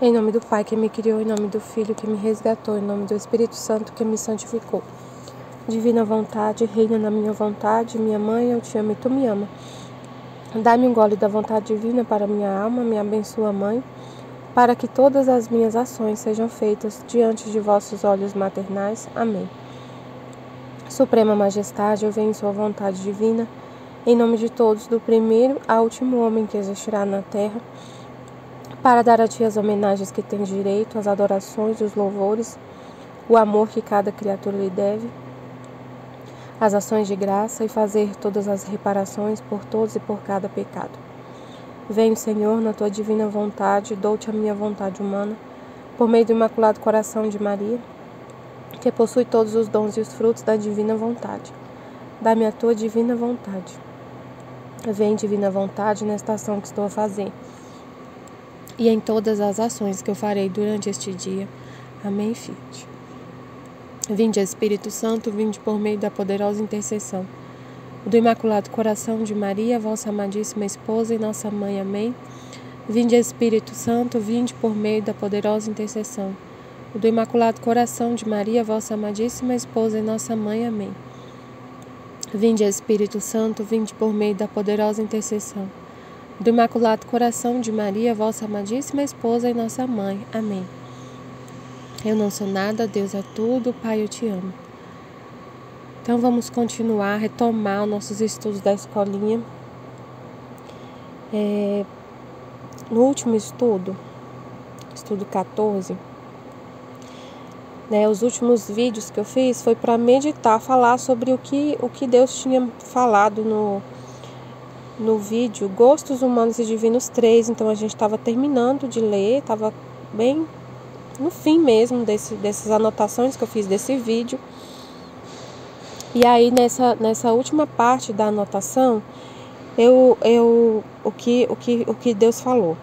Em nome do Pai que me criou, em nome do Filho que me resgatou, em nome do Espírito Santo que me santificou. Divina vontade, reina na minha vontade, minha mãe, eu te amo e tu me ama. Dá-me um gole da vontade divina para minha alma, me abençoa, Mãe, para que todas as minhas ações sejam feitas diante de vossos olhos maternais. Amém. Suprema Majestade, eu venho em sua vontade divina, em nome de todos, do primeiro ao último homem que existirá na terra, para dar a ti as homenagens que tens direito, as adorações, os louvores, o amor que cada criatura lhe deve, as ações de graça e fazer todas as reparações por todos e por cada pecado. Venho, Senhor, na tua divina vontade, dou-te a minha vontade humana, por meio do Imaculado Coração de Maria, que possui todos os dons e os frutos da divina vontade. Dá-me a tua divina vontade. Vem, divina vontade, nesta ação que estou a fazer, e em todas as ações que eu farei durante este dia. Amém, Fiat. Vinde, Espírito Santo, vinde por meio da poderosa intercessão do Imaculado Coração de Maria, vossa amadíssima esposa e nossa mãe. Amém. Vinde, Espírito Santo, vinde por meio da poderosa intercessão do Imaculado Coração de Maria, vossa amadíssima esposa e nossa mãe. Amém. Vinde, Espírito Santo, vinde por meio da poderosa intercessão do Imaculado Coração de Maria, vossa amadíssima esposa e nossa mãe. Amém. Eu não sou nada, Deus é tudo, Pai, eu te amo. Então vamos continuar, retomar os nossos estudos da escolinha. No último estudo 14, os últimos vídeos que eu fiz foi para meditar, falar sobre o que Deus tinha falado no vídeo Gostos Humanos e Divinos 3. Então a gente estava terminando de ler, estava bem no fim mesmo dessas anotações que eu fiz desse vídeo. E aí nessa última parte da anotação, o que Deus falou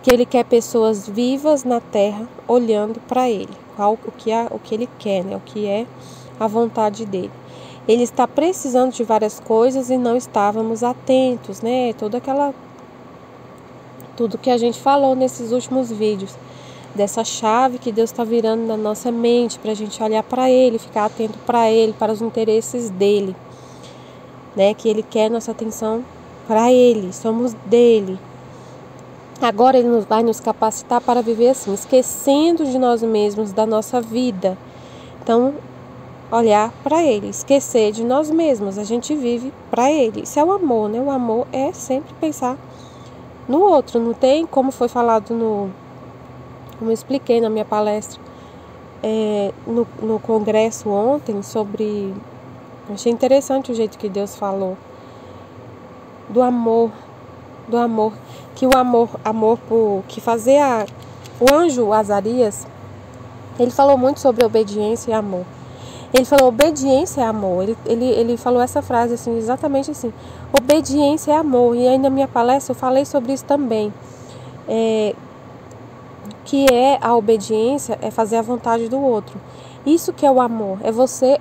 que Ele quer pessoas vivas na terra olhando para Ele, o que Ele quer, o que é a vontade dele. Ele está precisando de várias coisas e não estávamos atentos, tudo que a gente falou nesses últimos vídeos, dessa chave que Deus está virando na nossa mente para a gente olhar para Ele, ficar atento para Ele, para os interesses dEle, que Ele quer nossa atenção para Ele, somos dEle. Agora Ele vai nos capacitar para viver assim, esquecendo de nós mesmos, da nossa vida. Então, olhar para Ele, esquecer de nós mesmos, a gente vive para Ele. Isso é o amor, O amor é sempre pensar no outro, não tem como foi falado como eu expliquei na minha palestra no congresso ontem sobre... Achei interessante o jeito que Deus falou do amor, que o amor que fazia o anjo Azarias, ele falou muito sobre obediência e amor. Ele falou, obediência é amor. Ele falou essa frase assim, exatamente assim, obediência é amor. E aí na minha palestra eu falei sobre isso também. Que é a obediência, é fazer a vontade do outro. Isso que é o amor, é você...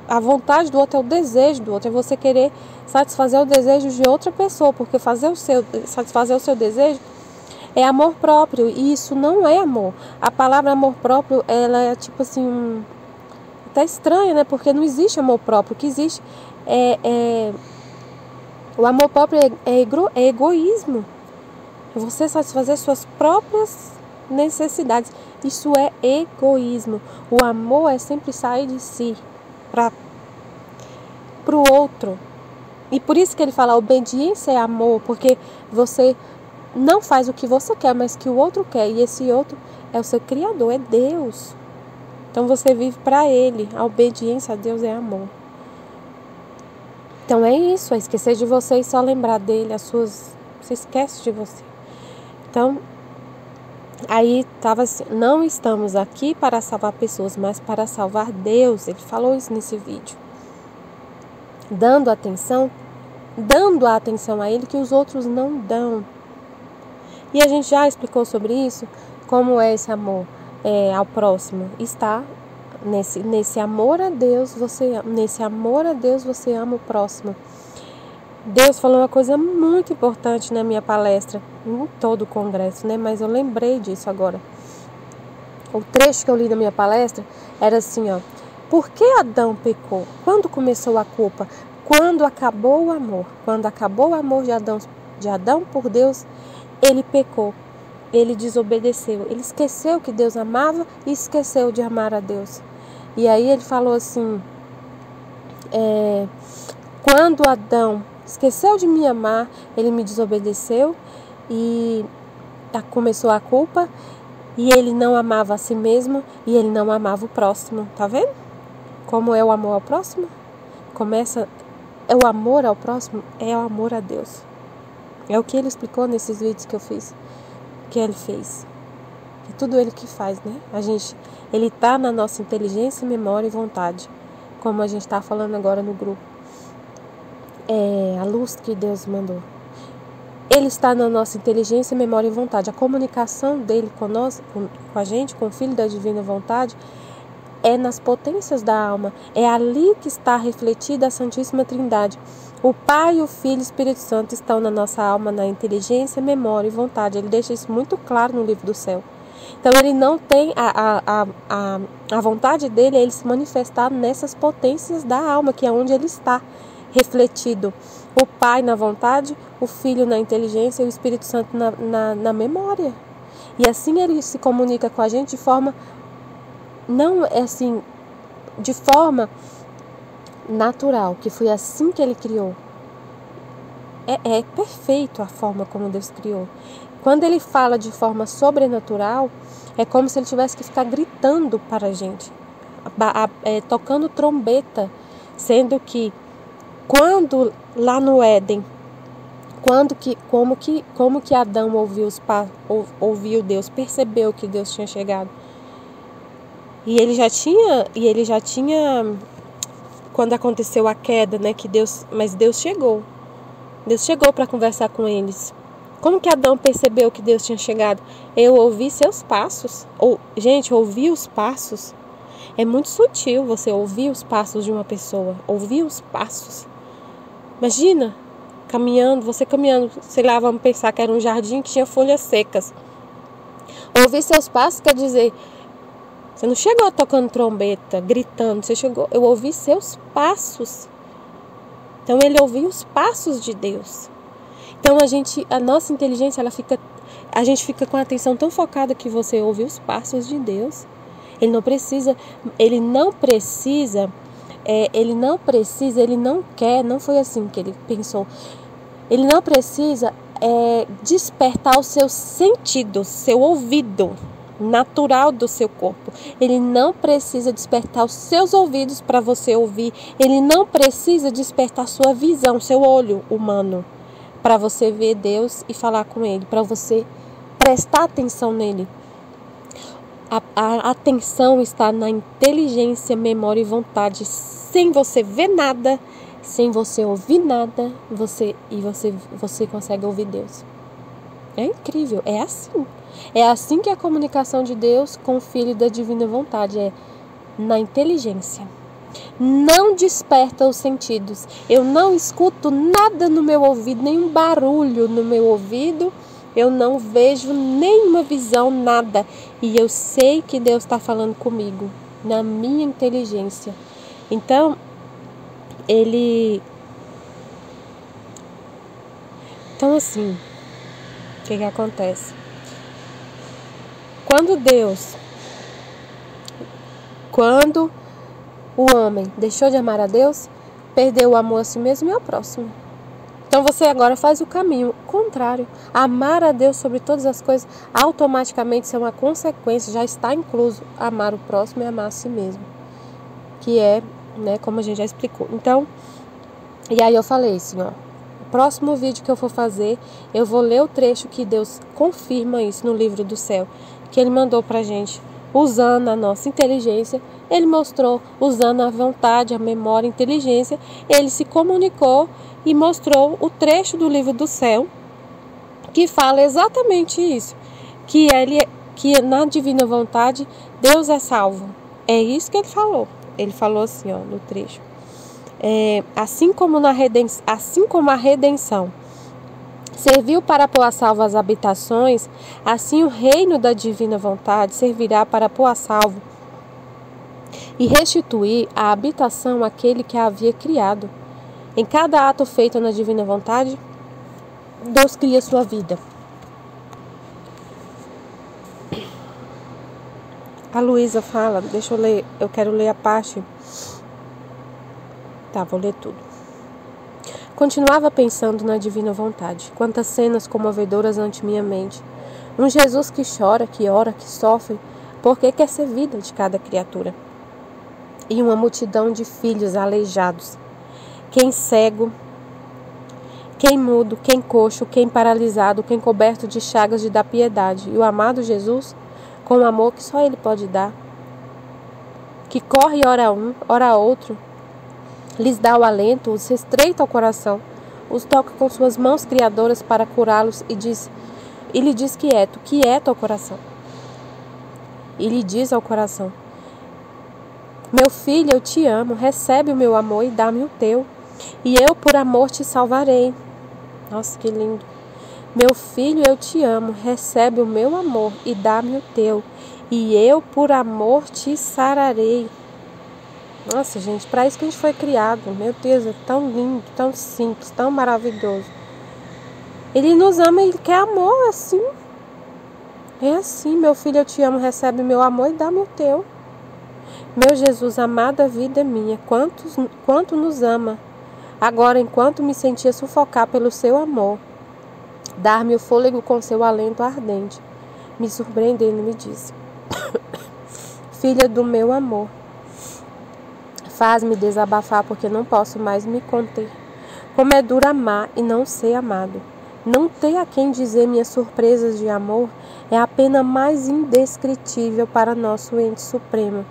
A vontade do outro é o desejo do outro, é você querer satisfazer o desejo de outra pessoa, porque satisfazer o seu desejo é amor próprio, e isso não é amor. A palavra amor próprio, ela é tipo assim, até estranha, porque não existe amor próprio. O que existe o amor próprio é egoísmo, é você satisfazer suas próprias necessidades. Isso é egoísmo. O amor é sempre sair de si para o outro. E por isso que ele fala, obediência é amor, porque você não faz o que você quer, mas que o outro quer, e esse outro é o seu Criador, é Deus. Então você vive para Ele. A obediência a Deus é amor. Então é isso, é esquecer de você e só lembrar dele. Você esquece de você. Então, aí estava assim, não estamos aqui para salvar pessoas, mas para salvar Deus. Ele falou isso nesse vídeo. Dando a atenção a Ele que os outros não dão. E a gente já explicou sobre isso, como é esse amor ao próximo. Está nesse amor a Deus, você ama o próximo. Deus falou uma coisa muito importante na minha palestra, em todo o congresso, né? Mas eu lembrei disso agora. O trecho que eu li na minha palestra era assim, ó. Por que Adão pecou? Quando começou a culpa? Quando acabou o amor. Quando acabou o amor de Adão por Deus, ele pecou. Ele desobedeceu. Ele esqueceu que Deus amava e esqueceu de amar a Deus. E aí ele falou assim, quando Adão esqueceu de me amar, ele me desobedeceu e começou a culpa. E ele não amava a si mesmo e ele não amava o próximo. Tá vendo? Como é o amor ao próximo? É o amor ao próximo, é o amor a Deus. É o que ele explicou nesses vídeos que eu fiz. Que ele fez. É tudo ele que faz, né? Ele está na nossa inteligência, memória e vontade. Como a gente está falando agora no grupo. É a luz que Deus mandou. Ele está na nossa inteligência, memória e vontade. A comunicação dele com nós, com a gente, com o Filho da Divina Vontade, é nas potências da alma. É ali que está refletida a Santíssima Trindade. O Pai, o Filho e o Espírito Santo estão na nossa alma, na inteligência, memória e vontade. Ele deixa isso muito claro no livro do céu. Então ele não tem a vontade dele é ele se manifestar nessas potências da alma, que é onde ele está refletido. O Pai na vontade, o Filho na inteligência e o Espírito Santo na memória. E assim ele se comunica com a gente de forma, não é assim, de forma natural, que foi assim que ele criou. É perfeito a forma como Deus criou. Quando ele fala de forma sobrenatural, é como se ele tivesse que ficar gritando para a gente, tocando trombeta, sendo que quando lá no Éden, como que Adão ouviu Deus, percebeu que Deus tinha chegado. E ele já tinha quando aconteceu a queda, né, mas Deus chegou. Deus chegou para conversar com eles. Como que Adão percebeu que Deus tinha chegado? Eu ouvi seus passos. Gente, ouvir os passos é muito sutil, você ouvir os passos de uma pessoa. Ouvir os passos. Imagina, você caminhando, sei lá, vamos pensar que era um jardim que tinha folhas secas. Ouvir seus passos quer dizer, você não chegou tocando trombeta, gritando, eu ouvi seus passos. Então ele ouviu os passos de Deus. Então a nossa inteligência, a gente fica com a atenção tão focada que você ouve os passos de Deus. Ele não quer, não foi assim que ele pensou. Ele não precisa despertar os seus sentidos, seu ouvido natural do seu corpo. Ele não precisa despertar os seus ouvidos para você ouvir. Ele não precisa despertar sua visão, seu olho humano, para você ver Deus e falar com Ele, para você prestar atenção nele. A atenção está na inteligência, memória e vontade. Sem você ver nada, sem você ouvir nada, você consegue ouvir Deus. É incrível, é assim. É assim que é a comunicação de Deus com o Filho da Divina Vontade, é na inteligência. Não desperta os sentidos. Eu não escuto nada no meu ouvido, nenhum barulho no meu ouvido. Eu não vejo nenhuma visão, nada. E eu sei que Deus está falando comigo, na minha inteligência. Então, Então, assim, o que acontece? Quando o homem deixou de amar a Deus, perdeu o amor a si mesmo e ao próximo. Então você agora faz o caminho contrário. Amar a Deus sobre todas as coisas, automaticamente isso é uma consequência, já está incluso amar o próximo e amar a si mesmo. Que é, né, como a gente já explicou. Então, e aí eu falei assim, ó. O próximo vídeo que eu for fazer, eu vou ler o trecho que Deus confirma isso no livro do céu, que Ele mandou pra gente, usando a nossa inteligência. Ele mostrou, usando a vontade, a memória, a inteligência, Ele se comunicou e mostrou o trecho do livro do céu, que fala exatamente isso, que na divina vontade, Deus é salvo. É isso que Ele falou. Ele falou assim, ó, no trecho. assim como a redenção serviu para pôr a salvo as habitações, assim o reino da divina vontade servirá para pôr a salvo e restituir a habitação àquele que a havia criado. Em cada ato feito na divina vontade, Deus cria sua vida. A Luísa fala, deixa eu ler, eu quero ler a parte. Tá, vou ler tudo. Continuava pensando na divina vontade. Quantas cenas comovedoras ante minha mente. Um Jesus que chora, que ora, que sofre, porque quer ser vida de cada criatura. E uma multidão de filhos aleijados. Quem cego, quem mudo, quem coxo, quem paralisado, quem coberto de chagas de dar piedade. E o amado Jesus, com o amor que só Ele pode dar, que corre ora um, ora outro, lhes dá o alento, os estreita ao coração, os toca com suas mãos criadoras para curá-los e lhe diz quieto ao coração. E lhe diz ao coração: meu filho, eu te amo, recebe o meu amor e dá-me o teu, e eu por amor te salvarei. Nossa, que lindo. Meu filho, eu te amo, recebe o meu amor e dá-me o teu, e eu por amor te sararei. Nossa, gente, para isso que a gente foi criado. Meu Deus, é tão lindo, tão simples, tão maravilhoso. Ele nos ama, Ele quer amor, é assim. É assim, meu filho, eu te amo, recebe meu amor e dá-me o teu. Meu Jesus amado, a vida é minha, quanto nos ama. Agora, enquanto me sentia sufocar pelo seu amor, dar-me o fôlego com seu alento ardente, me surpreendendo, me disse: filha do meu amor, faz-me desabafar porque não posso mais me conter. Como é duro amar e não ser amado. Não ter a quem dizer minhas surpresas de amor é a pena mais indescritível para nosso ente supremo.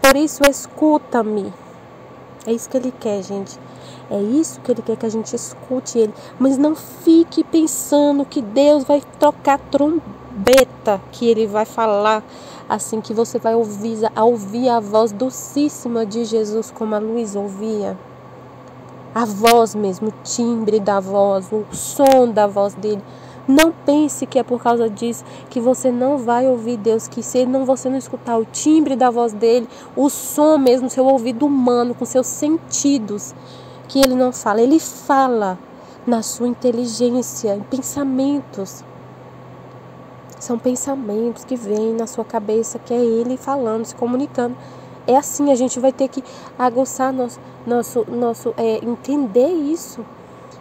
Por isso, escuta-me. É isso que Ele quer, gente. É isso que Ele quer, que a gente escute Ele. Mas não fique pensando que Deus vai trocar trombeta, que Ele vai falar assim, que você vai ouvir a voz docíssima de Jesus, como a Luísa ouvia. A voz mesmo, o timbre da voz, o som da voz dele. Não pense que é por causa disso que você não vai ouvir Deus, que se você não escutar o timbre da voz dele, o som mesmo, seu ouvido humano, com seus sentidos, que Ele não fala. Ele fala na sua inteligência, em pensamentos. São pensamentos que vêm na sua cabeça, que é Ele falando, se comunicando. É assim, a gente vai ter que aguçar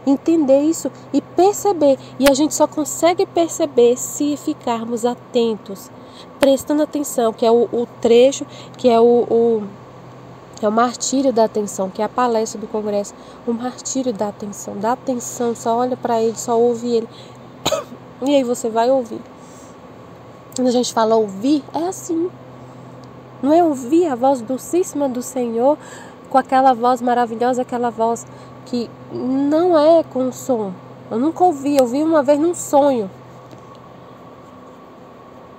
entender isso e perceber. E a gente só consegue perceber se ficarmos atentos, prestando atenção, que é o trecho, que é o martírio da atenção, que é a palestra do congresso, o martírio da atenção, só olha para Ele, só ouve Ele. E aí você vai ouvir. Quando a gente fala ouvir, é assim. Não é ouvir a voz docíssima do Senhor, com aquela voz maravilhosa, aquela voz que não é com som. Eu nunca ouvi uma vez num sonho.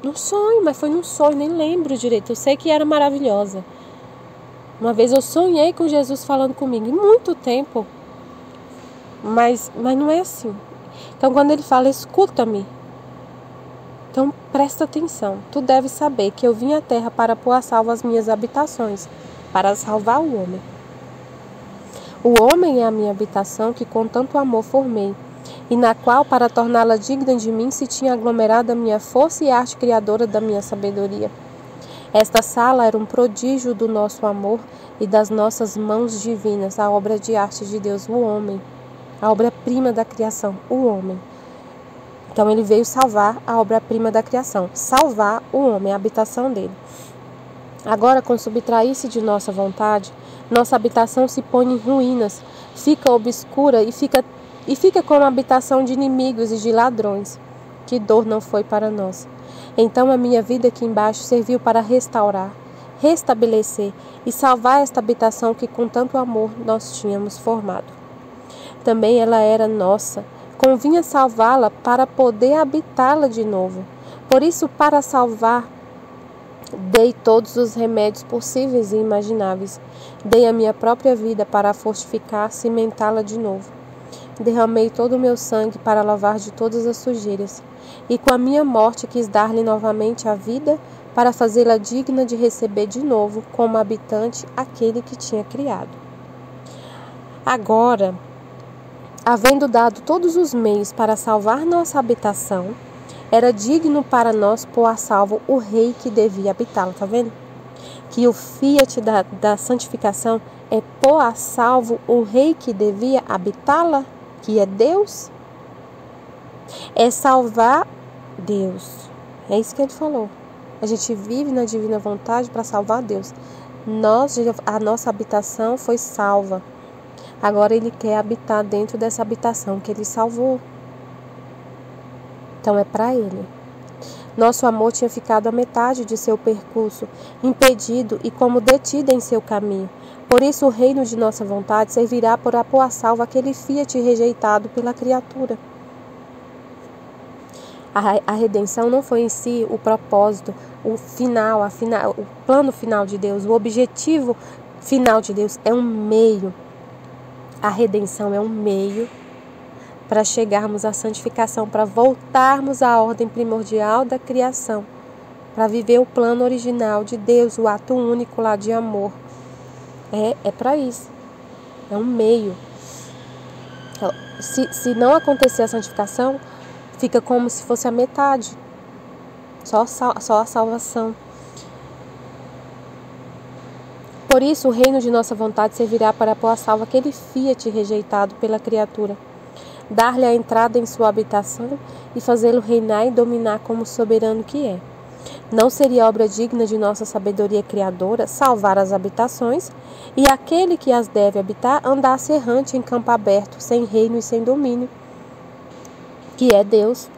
Num sonho, mas foi num sonho, nem lembro direito. Eu sei que era maravilhosa. Uma vez eu sonhei com Jesus falando comigo, em muito tempo. Mas não é assim. Então quando Ele fala, escuta-me. Então presta atenção. Tu deves saber que eu vim à terra para pôr a salvo as minhas habitações, para salvar o homem. O homem é a minha habitação que com tanto amor formei, e na qual, para torná-la digna de mim, se tinha aglomerado a minha força e a arte criadora da minha sabedoria. Esta sala era um prodígio do nosso amor e das nossas mãos divinas, a obra de arte de Deus, o homem, a obra-prima da criação, o homem. Então Ele veio salvar a obra-prima da criação, salvar o homem, a habitação dele. Agora, com subtrair-se de nossa vontade, nossa habitação se põe em ruínas, fica obscura e fica como a habitação de inimigos e de ladrões. Que dor não foi para nós. Então a minha vida aqui embaixo serviu para restaurar, restabelecer e salvar esta habitação que com tanto amor nós tínhamos formado. Também ela era nossa, convinha salvá-la para poder habitá-la de novo. Por isso, para salvar Dei todos os remédios possíveis e imagináveis. Dei a minha própria vida para a fortificar, cimentá-la de novo. Derramei todo o meu sangue para lavar de todas as sujeiras. E com a minha morte quis dar-lhe novamente a vida para fazê-la digna de receber de novo como habitante aquele que tinha criado. Agora, havendo dado todos os meios para salvar nossa habitação, era digno para nós pôr a salvo o rei que devia habitá-la, tá vendo? Que o fiat da santificação é pôr a salvo o rei que devia habitá-la, que é Deus. É salvar Deus. É isso que ele falou. A gente vive na divina vontade para salvar Deus. A nossa habitação foi salva. Agora ele quer habitar dentro dessa habitação que ele salvou. Então é para ele. Nosso amor tinha ficado à metade de seu percurso, impedido e como detido em seu caminho. Por isso o reino de nossa vontade servirá para pôr a salvo aquele fiat rejeitado pela criatura. A redenção não foi em si o propósito, o plano final de Deus, o objetivo final de Deus. É um meio. A redenção é um meio para chegarmos à santificação, para voltarmos à ordem primordial da criação, para viver o plano original de Deus, o ato único lá de amor. É para isso. É um meio. Se não acontecer a santificação, fica como se fosse a metade. Só a salvação. Por isso, o reino de nossa vontade servirá para pôr a salvo aquele fiat rejeitado pela criatura, dar-lhe a entrada em sua habitação e fazê-lo reinar e dominar como soberano que é. Não seria obra digna de nossa sabedoria criadora salvar as habitações e aquele que as deve habitar andasse errante em campo aberto, sem reino e sem domínio, que é Deus.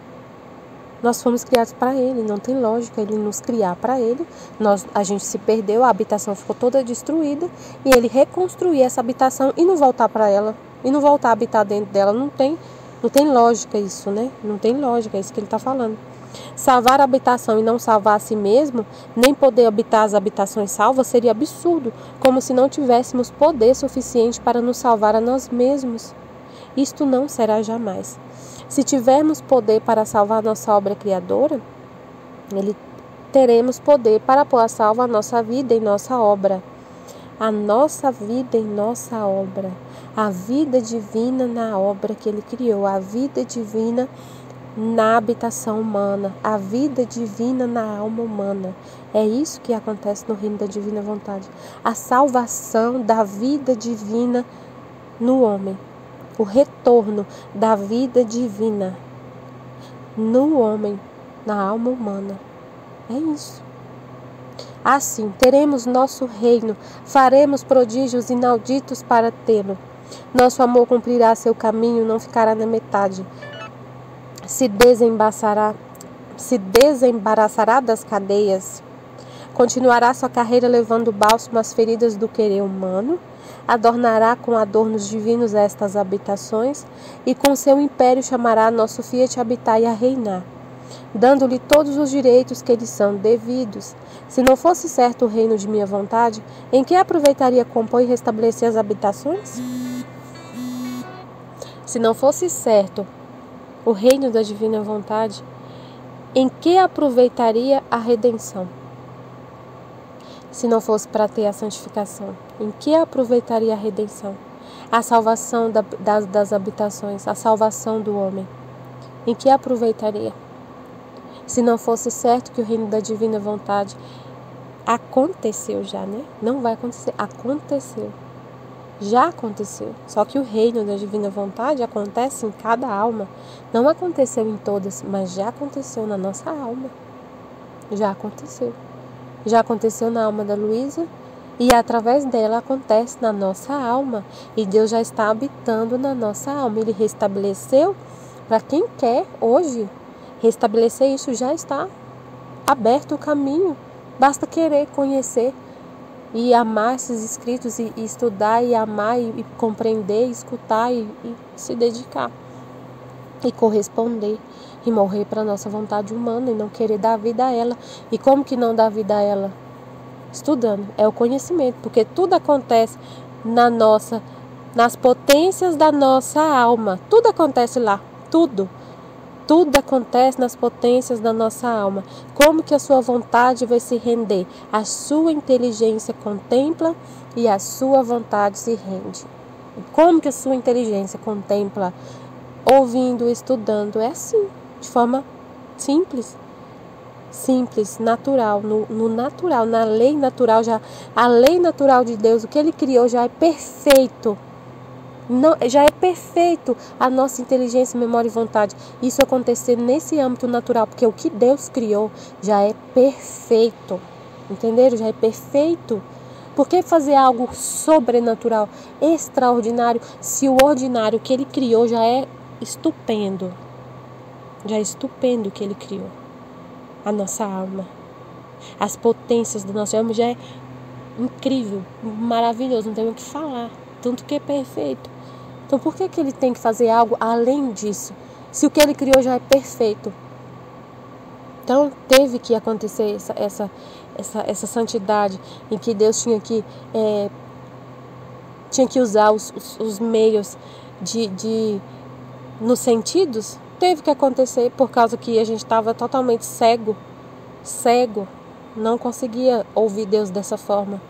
Nós fomos criados para Ele, não tem lógica Ele nos criar para Ele. A gente se perdeu, a habitação ficou toda destruída e Ele reconstruir essa habitação e não voltar para ela, e não voltar a habitar dentro dela. Não tem lógica isso, né? Não tem lógica, é isso que Ele está falando. Salvar a habitação e não salvar a si mesmo, nem poder habitar as habitações salvas, seria absurdo, como se não tivéssemos poder suficiente para nos salvar a nós mesmos. Isto não será jamais. Se tivermos poder para salvar nossa obra criadora, teremos poder para pôr a salvo a nossa vida em nossa obra. A nossa vida em nossa obra. A vida divina na obra que Ele criou. A vida divina na habitação humana. A vida divina na alma humana. É isso que acontece no reino da divina vontade. A salvação da vida divina no homem. O retorno da vida divina no homem, na alma humana. É isso. Assim, teremos nosso reino, faremos prodígios inauditos para tê-lo. Nosso amor cumprirá seu caminho, não ficará na metade. Se desembaraçará das cadeias. Continuará sua carreira levando bálsamo às feridas do querer humano. Adornará com adornos divinos estas habitações e com seu império chamará nosso fiat a habitar e a reinar, dando-lhe todos os direitos que lhe são devidos. Se não fosse certo o reino de minha vontade, em que aproveitaria compor e restabelecer as habitações? Se não fosse certo o reino da divina vontade, em que aproveitaria a redenção? Se não fosse para ter a santificação, em que aproveitaria a redenção? A salvação das habitações, a salvação do homem. Em que aproveitaria? Se não fosse certo que o reino da divina vontade aconteceu já, né? Não vai acontecer, aconteceu. Já aconteceu. Só que o reino da divina vontade acontece em cada alma. Não aconteceu em todas, mas já aconteceu na nossa alma. Já aconteceu. Já aconteceu na alma da Luísa e através dela acontece na nossa alma. E Deus já está habitando na nossa alma. Ele restabeleceu para quem quer hoje. Restabelecer isso já está aberto o caminho. Basta querer conhecer e amar esses escritos e estudar e amar e compreender, e escutar e se dedicar. e corresponder e morrer para a nossa vontade humana e não querer dar vida a ela. E como que não dá vida a ela? Estudando. É o conhecimento, porque tudo acontece nas potências da nossa alma. Tudo acontece lá, tudo. Tudo acontece nas potências da nossa alma. Como que a sua vontade vai se render? A sua inteligência contempla e a sua vontade se rende. Como que a sua inteligência contempla? Ouvindo, estudando. É assim, de forma simples. Simples, natural, no natural, na lei natural. A lei natural de Deus, o que Ele criou já é perfeito. Não, já é perfeito a nossa inteligência, memória e vontade. Isso acontecer nesse âmbito natural, porque o que Deus criou já é perfeito. Entenderam? Já é perfeito. Por que fazer algo sobrenatural, extraordinário, se o ordinário que Ele criou já é estupendo? Já é estupendo o que Ele criou. A nossa alma. As potências da nossa alma já é incrível, maravilhoso, não tem o que falar. Tanto que é perfeito. Então por que Ele tem que fazer algo além disso? Se o que Ele criou já é perfeito. Então teve que acontecer essa santidade em que Deus tinha que usar os meios nos sentidos. Teve que acontecer por causa que a gente estava totalmente cego, não conseguia ouvir Deus dessa forma.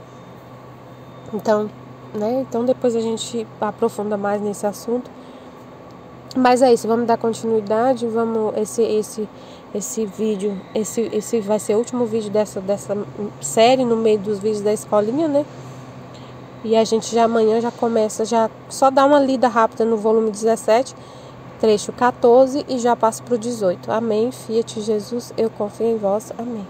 Então depois a gente aprofunda mais nesse assunto. Mas é isso, vamos dar continuidade, esse vídeo, esse vai ser o último vídeo dessa série, no meio dos vídeos da escolinha, né? E a gente amanhã já começa, só dá uma lida rápida no volume 17, trecho 14 e já passa para o 18. Amém, Fiat Jesus, eu confio em vós. Amém.